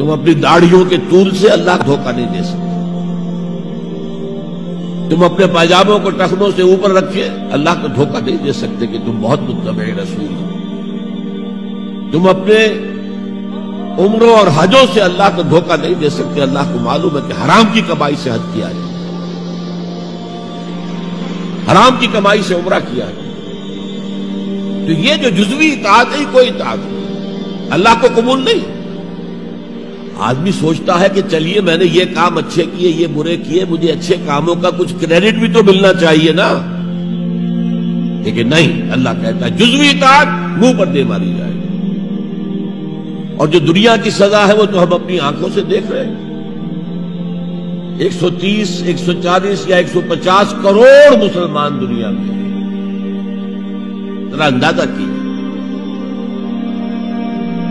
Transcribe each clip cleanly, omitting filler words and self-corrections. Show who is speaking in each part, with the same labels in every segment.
Speaker 1: تم اپنی داڑھیوں کے طول سے اللہ کو دھوکہ نہیں دے سکتے. تم اپنے پائجاموں کو ٹخنوں سے اوپر رکھے اللہ کو دھوکہ نہیں دے سکتے کہ تم بہت متبع رسول ہو. تم اپنے عمروں اور حجوں سے اللہ کو دھوکہ نہیں دے سکتے. اللہ کو معلوم ہے کہ حرام کی کمائی سے حج کیا ہے, حرام کی کمائی سے عمرہ کیا ہے. تو یہ جو جزوی اطاعت ہے کوئی اطاعت نہیں, اللہ کو قبول نہیں. آدمی سوچتا ہے کہ چلیے میں نے یہ کام اچھے کیے, یہ برے کیے, مجھے اچھے کاموں کا کچھ کریڈٹ بھی تو ملنا چاہیے نا. لیکن نہیں, اللہ کہتا ہے جزوی اطاعت منہ پر دے ماری جائے. اور جو دنیا کی سزا ہے وہ تو ہم اپنی آنکھوں سے دیکھ رہے ہیں. 130, 140 یا 150 کروڑ مسلمان دنیا میں ہیں. ذرا اندازہ کیجیے.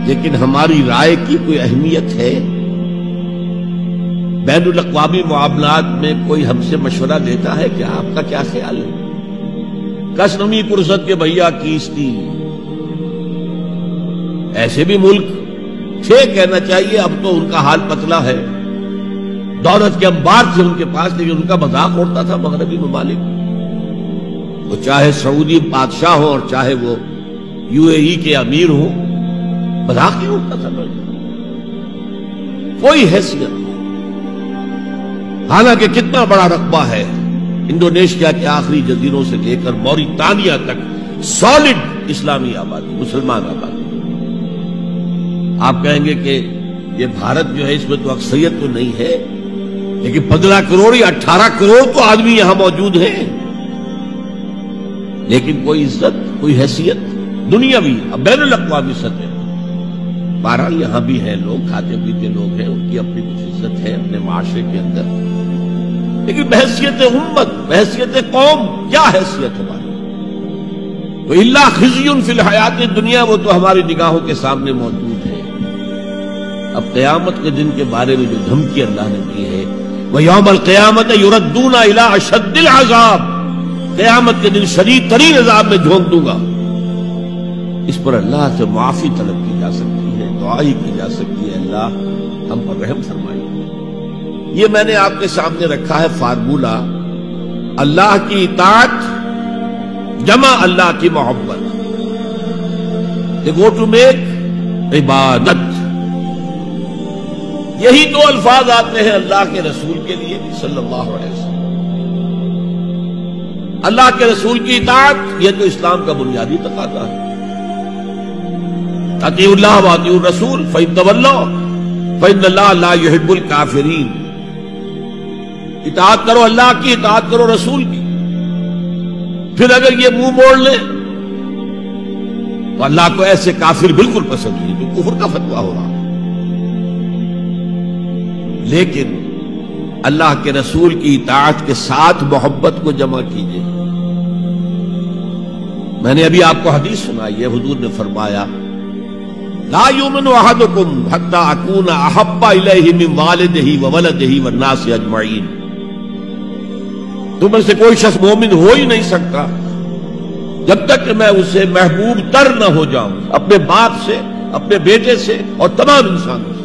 Speaker 1: لیکن ہماری رائے کی کوئی اہمیت ہے؟ بین الاقوامی معاملات میں کوئی ہم سے مشورہ دیتا ہے کہ آپ کا کیا خیال ہے؟ کس نمی پرست کے بھیا کیستی. ایسے بھی ملک تھے کہنا چاہیے, اب تو ان کا حال پتلا ہے. دولت کے انبار تھے ان کے پاس, لیکن ان کا مذاق اڑتا تھا مغربی ممالک. وہ چاہے سعودی بادشاہ ہو اور چاہے وہ UAE کے امیر ہو, مذاق ہی اڑتا تھا. کوئی حیثیت نہیں. حالانکہ کتنا بڑا رقبہ ہے انڈونیشیا کے آخری جزیروں سے لے کر موریتانیہ تک, سالڈ اسلامی آبادی, مسلمان آبادی. آپ کہیں گے کہ یہ بھارت جو ہے اس میں تو اکثریت تو نہیں ہے, لیکن 15 کروڑ یا 18 کروڑ تو آدمی یہاں موجود ہیں. لیکن کوئی عزت, کوئی حیثیت دنیاوی بین الاقوامی سطح. بہرحال یہاں بھی ہیں لوگ, کھاتے پیتے لوگ ہیں, ان کی اپنی کچھ عزت ہے اپنے معاشرے کے اندر. لیکن بحیثیت امت, بحیثیت قوم, کیا حیثیت ہماری؟ تو الا خزی فی الحیات دنیا, وہ تو ہماری نگاہوں کے سامنے موجود ہے. اب قیامت کے دن کے بارے میں جو دھمکی اللہ نے دی ہے, وَيَوْمَ الْقِيَامَةِ يُرَدُّونَ إِلَىٰ أَشَدِّ الْعَذَابِ, قیامت کے دن شدید ترین عذاب میں جھونک دوں گا. اس پر اللہ سے معافی طلب کی جا سکتی ہے, دعا ہی کی جا سکتی ہے, اللہ ہم پر رحم فرمائے. یہ میں نے آپ کے سامنے رکھا ہے فارمولہ, اللہ کی اطاعت جمع اللہ کی محبت. They go to make عبادت. یہی دو الفاظ آتے ہیں اللہ کے رسول کے لیے صلی اللہ علیہ وسلم. اللہ کے رسول کی اطاعت یہ تو اسلام کا بنیادی تقاضا ہے. اطیعوا اللہ واطیعوا الرسول فإن تولوا فإن اللہ لا يحب الکافرین. اطاعت کرو اللہ کی, اطاعت کرو رسول کی. پھر اگر یہ منہ موڑ لیں تو اللہ کو ایسے کافر بالکل پسند نہیں جو کفر کا فتویٰ ہو رہا. لیکن اللہ کے رسول کی اطاعت کے ساتھ محبت کو جمع کیجیے. میں نے ابھی آپ کو حدیث سنائی ہے, حضور نے فرمایا لا یؤمن احدکم حتی اکون احب الیہ من والدہ وولدہ والناس اجمعین. تم میں سے کوئی شخص مومن ہو ہی نہیں سکتا جب تک کہ میں اسے محبوب تر نہ ہو جاؤں, اپنے باپ سے, اپنے بیٹے سے اور تمام انسانوں سے.